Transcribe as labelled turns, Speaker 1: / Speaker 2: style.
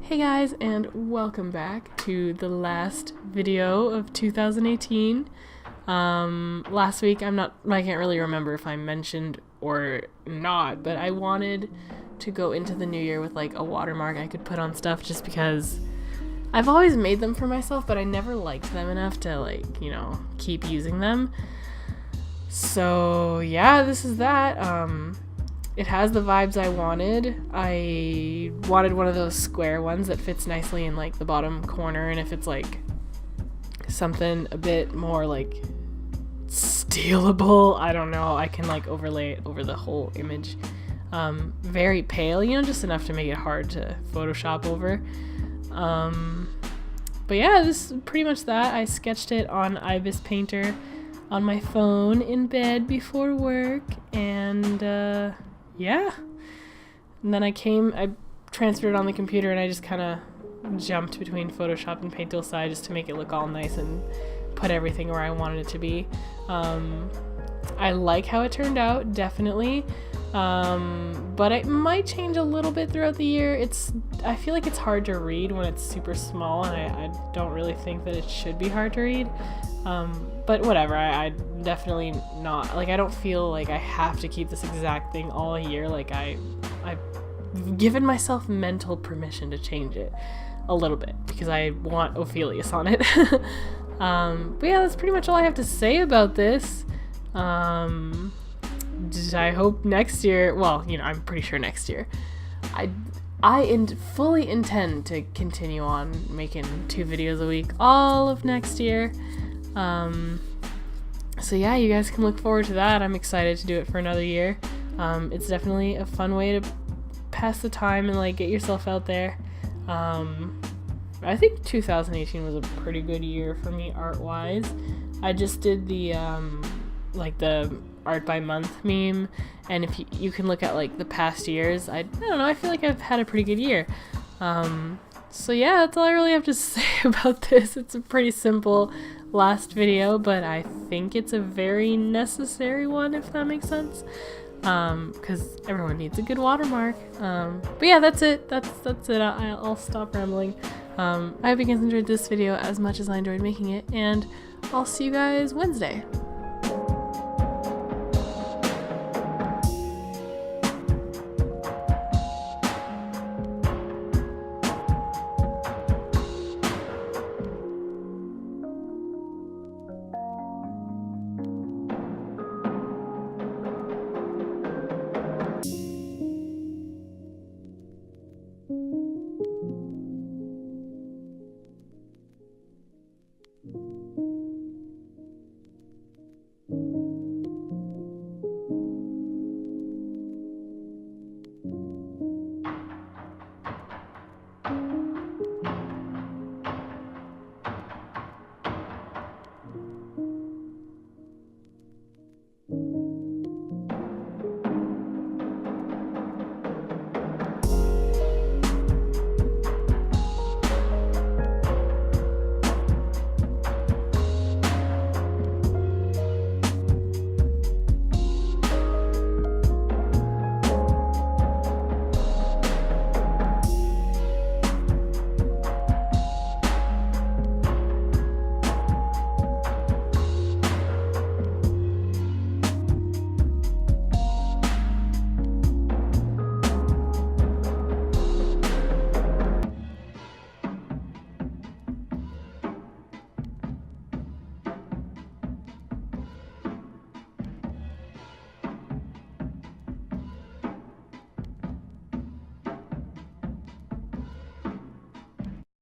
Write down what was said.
Speaker 1: Hey guys, and welcome back to the last video of 2018. Last week I can't really remember if I mentioned or not, but I wanted to go into the new year with like a watermark I could put on stuff just because I've always made them for myself, but I never liked them enough to keep using them. So yeah, this is that. It has the vibes I wanted. I wanted one of those square ones that fits nicely in like the bottom corner, and if it's like something a bit more like stealable, I don't know, I can like overlay it over the whole image. Very pale, just enough to make it hard to Photoshop over. But yeah, this is pretty much that. I sketched it on Ibis Painter on my phone in bed before work, and yeah. And then I transferred it on the computer, and I just kind of jumped between Photoshop and SpiritSai just to make it look all nice and put everything where I wanted it to be. I like how it turned out, definitely. But it might change a little bit throughout the year. I feel like it's hard to read when it's super small, and I don't really think that it should be hard to read. But whatever, I definitely not, like, I don't feel like I have to keep this exact thing all year. Like, I've given myself mental permission to change it a little bit because I want Ophelius on it. But yeah, that's pretty much all I have to say about this. I hope next year, well, I'm pretty sure next year, I fully intend to continue on making 2 videos a week all of next year. So yeah, you guys can look forward to that. I'm excited to do it for another year. It's definitely a fun way to pass the time and like get yourself out there. I think 2018 was a pretty good year for me art-wise. I just did the the art by month meme, and if you can look at like the past years, I don't know, I feel like I've had a pretty good year. So yeah, that's all I really have to say about this. It's a pretty simple last video, but I think it's a very necessary one, if that makes sense. Because everyone needs a good watermark. But yeah, that's it. That's it. I'll stop rambling. I hope you guys enjoyed this video as much as I enjoyed making it, and I'll see you guys Wednesday.